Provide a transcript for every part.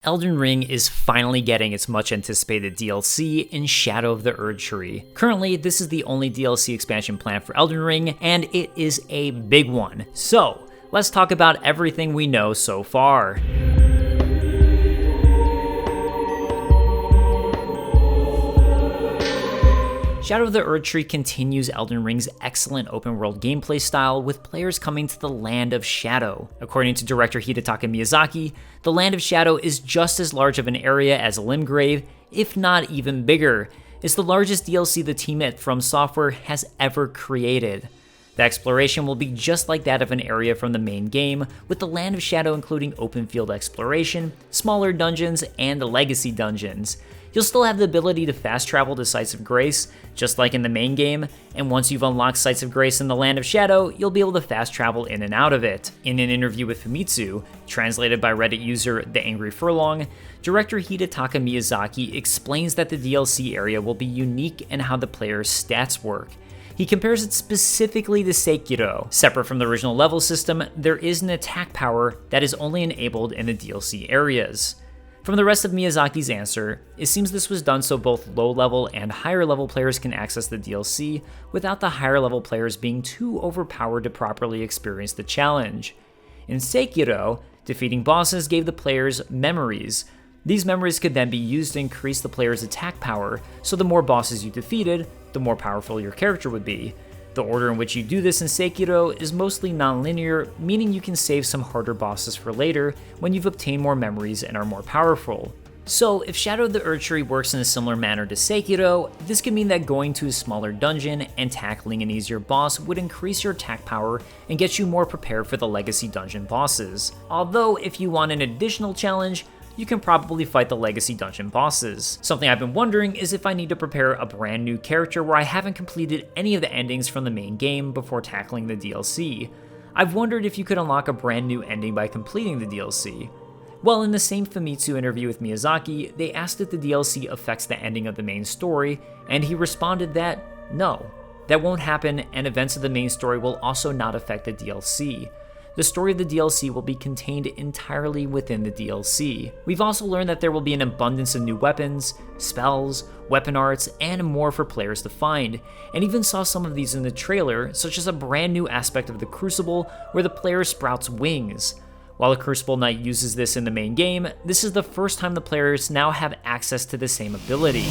Elden Ring is finally getting its much anticipated DLC in Shadow of the Erdtree. Currently, this is the only DLC expansion planned for Elden Ring, and it is a big one. So, let's talk about everything we know so far. Shadow of the Erdtree continues Elden Ring's excellent open-world gameplay style, with players coming to the Land of Shadow. According to director Hidetaka Miyazaki, the Land of Shadow is just as large of an area as Limgrave, if not even bigger. It's the largest DLC the team at From Software has ever created. The exploration will be just like that of an area from the main game, with the Land of Shadow including open field exploration, smaller dungeons, and legacy dungeons. You'll still have the ability to fast travel to Sites of Grace, just like in the main game, and once you've unlocked Sites of Grace in the Land of Shadow, you'll be able to fast travel in and out of it. In an interview with Famitsu, translated by Reddit user The Angry Furlong, director Hidetaka Miyazaki explains that the DLC area will be unique in how the player's stats work. He compares it specifically to Sekiro. Separate from the original level system, there is an attack power that is only enabled in the DLC areas. From the rest of Miyazaki's answer, it seems this was done so both low-level and higher-level players can access the DLC without the higher-level players being too overpowered to properly experience the challenge. In Sekiro, defeating bosses gave the players memories. These memories could then be used to increase the player's attack power, so the more bosses you defeated, the more powerful your character would be. The order in which you do this in Sekiro is mostly non-linear, meaning you can save some harder bosses for later when you've obtained more memories and are more powerful. So, if Shadow of the Erdtree works in a similar manner to Sekiro, this could mean that going to a smaller dungeon and tackling an easier boss would increase your attack power and get you more prepared for the legacy dungeon bosses. Although, if you want an additional challenge, you can probably fight the legacy dungeon bosses. Something I've been wondering is if I need to prepare a brand new character where I haven't completed any of the endings from the main game before tackling the DLC. I've wondered if you could unlock a brand new ending by completing the DLC. Well, in the same Famitsu interview with Miyazaki, they asked if the DLC affects the ending of the main story, and he responded that no, that won't happen, and events of the main story will also not affect the DLC. The story of the DLC will be contained entirely within the DLC. We've also learned that there will be an abundance of new weapons, spells, weapon arts, and more for players to find, and even saw some of these in the trailer, such as a brand new aspect of the Crucible where the player sprouts wings. While the Crucible Knight uses this in the main game, this is the first time the players now have access to the same ability.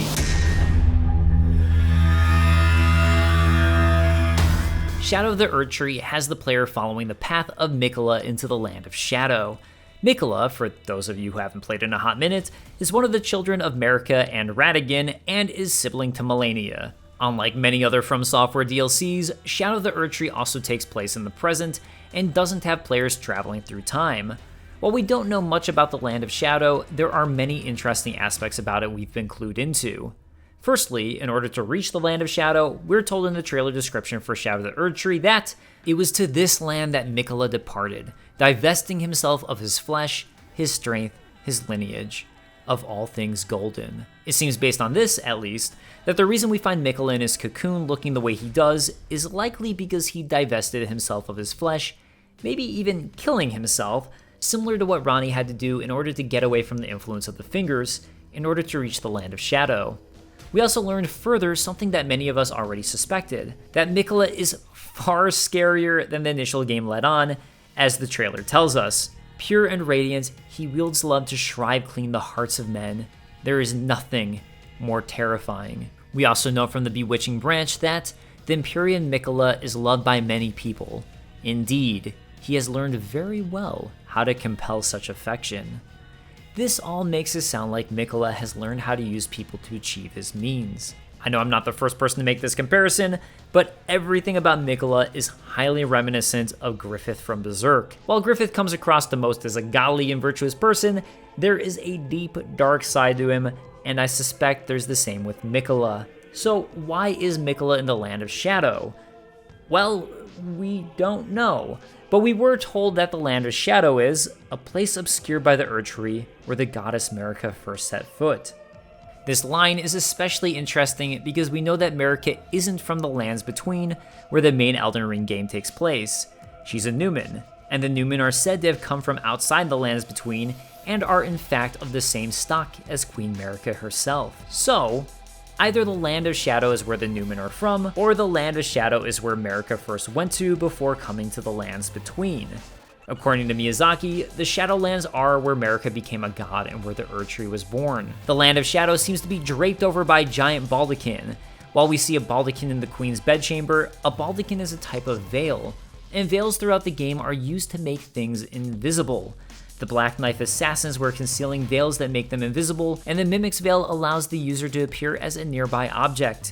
Shadow of the Erdtree has the player following the path of Miquella into the Land of Shadow. Miquella, for those of you who haven't played in a hot minute, is one of the children of Marika and Radagon and is sibling to Malenia. Unlike many other From Software DLCs, Shadow of the Erdtree also takes place in the present and doesn't have players traveling through time. While we don't know much about the Land of Shadow, there are many interesting aspects about it we've been clued into. Firstly, in order to reach the Land of Shadow, we're told in the trailer description for Shadow of the Erdtree that it was to this land that Miquella departed, divesting himself of his flesh, his strength, his lineage, of all things golden. It seems based on this, at least, that the reason we find Miquella in his cocoon looking the way he does is likely because he divested himself of his flesh, maybe even killing himself, similar to what Ranni had to do in order to get away from the influence of the Fingers, in order to reach the Land of Shadow. We also learned further something that many of us already suspected, that Miquella is far scarier than the initial game let on, as the trailer tells us. Pure and radiant, he wields love to shrive clean the hearts of men. There is nothing more terrifying. We also know from the Bewitching Branch that the Empyrean Miquella is loved by many people. Indeed, he has learned very well how to compel such affection. This all makes it sound like Miquella has learned how to use people to achieve his means. I know I'm not the first person to make this comparison, but everything about Miquella is highly reminiscent of Griffith from Berserk. While Griffith comes across the most as a godly and virtuous person, there is a deep, dark side to him, and I suspect there's the same with Miquella. So why is Miquella in the Land of Shadow? Well, we don't know. But we were told that the Land of Shadow is a place obscured by the Erdtree where the goddess Marika first set foot. This line is especially interesting because we know that Marika isn't from the Lands Between, where the main Elden Ring game takes place. She's a Numen, and the Numen are said to have come from outside the Lands Between and are in fact of the same stock as Queen Marika herself. So, either the Land of Shadow is where the Newmen are from, or the Land of Shadow is where Marika first went to before coming to the lands between. According to Miyazaki, the Shadowlands are where Marika became a god and where the Erdtree was born. The Land of Shadow seems to be draped over by giant baldachin. While we see a baldachin in the Queen's bedchamber, a baldachin is a type of veil, and veils throughout the game are used to make things invisible. The Black Knife Assassins were concealing veils that make them invisible, and the Mimic's Veil allows the user to appear as a nearby object.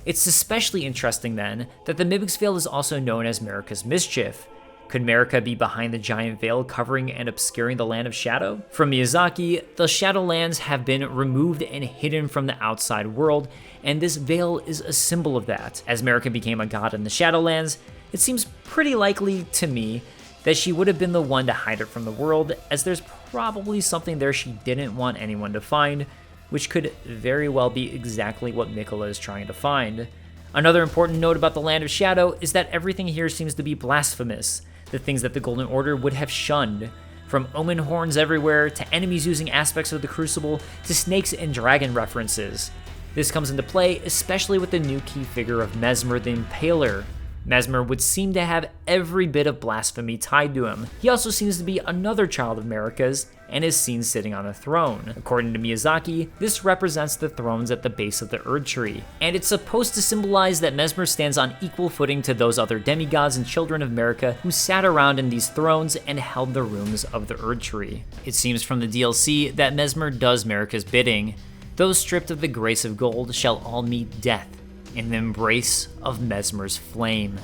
It's especially interesting then that the Mimic's Veil is also known as Marika's Mischief. Could Marika be behind the giant veil covering and obscuring the Land of Shadow? From Miyazaki, the Shadowlands have been removed and hidden from the outside world, and this veil is a symbol of that. As Marika became a god in the Shadowlands, it seems pretty likely to me that she would have been the one to hide it from the world, as there's probably something there she didn't want anyone to find, which could very well be exactly what Miquella is trying to find. Another important note about the Land of Shadow is that everything here seems to be blasphemous, the things that the Golden Order would have shunned. From omen horns everywhere, to enemies using aspects of the Crucible, to snakes and dragon references. This comes into play especially with the new key figure of Mesmer the Impaler. Mesmer would seem to have every bit of blasphemy tied to him. He also seems to be another child of Marika's, and is seen sitting on a throne. According to Miyazaki, this represents the thrones at the base of the Erdtree, and it's supposed to symbolize that Mesmer stands on equal footing to those other demigods and children of Marika who sat around in these thrones and held the rooms of the Erdtree. It seems from the DLC that Mesmer does Marika's bidding. Those stripped of the grace of gold shall all meet death in the embrace of Mesmer's flame.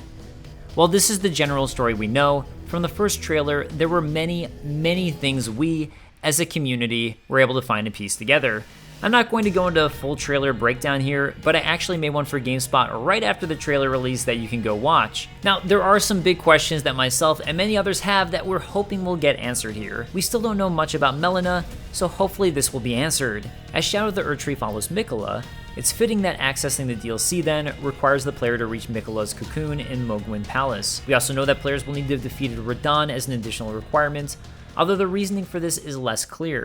While this is the general story we know, from the first trailer, there were many things we, as a community, were able to find and piece together. I'm not going to go into a full trailer breakdown here, but I actually made one for GameSpot right after the trailer release that you can go watch. Now, there are some big questions that myself and many others have that we're hoping will get answered here. We still don't know much about Melina, so hopefully this will be answered. As Shadow of the Erdtree follows Miquella, it's fitting that accessing the DLC then requires the player to reach Miquella's cocoon in Mogwin Palace. We also know that players will need to have defeated Radahn as an additional requirement, although the reasoning for this is less clear.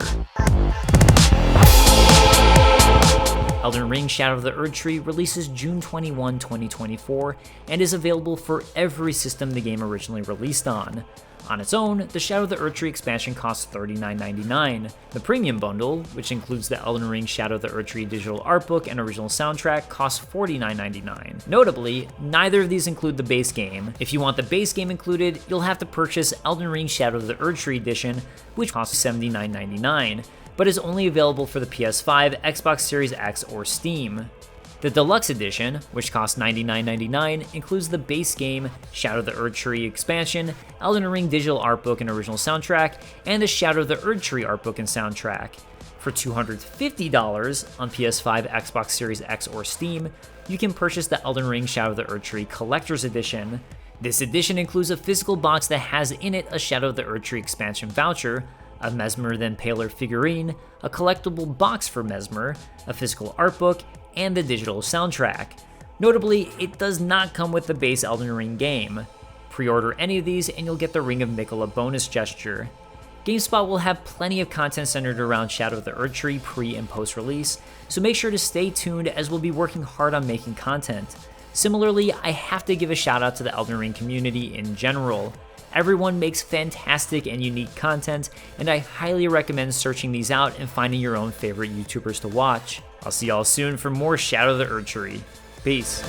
Elden Ring Shadow of the Erdtree releases June 21, 2024, and is available for every system the game originally released on. On its own, the Shadow of the Erdtree expansion costs $39.99. The Premium Bundle, which includes the Elden Ring Shadow of the Erdtree digital art book and original soundtrack, costs $49.99. Notably, neither of these include the base game. If you want the base game included, you'll have to purchase Elden Ring Shadow of the Erdtree edition, which costs $79.99, but is only available for the PS5, Xbox Series X, or Steam. The Deluxe Edition, which costs $99.99, includes the base game, Shadow of the Erdtree expansion, Elden Ring digital art book and original soundtrack, and the Shadow of the Erdtree art book and soundtrack. For $250 on PS5, Xbox Series X, or Steam, you can purchase the Elden Ring Shadow of the Erdtree Collector's Edition. This edition includes a physical box that has in it a Shadow of the Erdtree expansion voucher, a Mesmer the Impaler figurine, a collectible box for Mesmer, a physical art book, and the digital soundtrack. Notably, it does not come with the base Elden Ring game. Pre-order any of these and you'll get the Ring of Miquella bonus gesture. GameSpot will have plenty of content centered around Shadow of the Erdtree pre- and post-release, so make sure to stay tuned as we'll be working hard on making content. Similarly, I have to give a shout out to the Elden Ring community in general. Everyone makes fantastic and unique content, and I highly recommend searching these out and finding your own favorite YouTubers to watch. I'll see y'all soon for more Shadow of the Erdtree. Peace.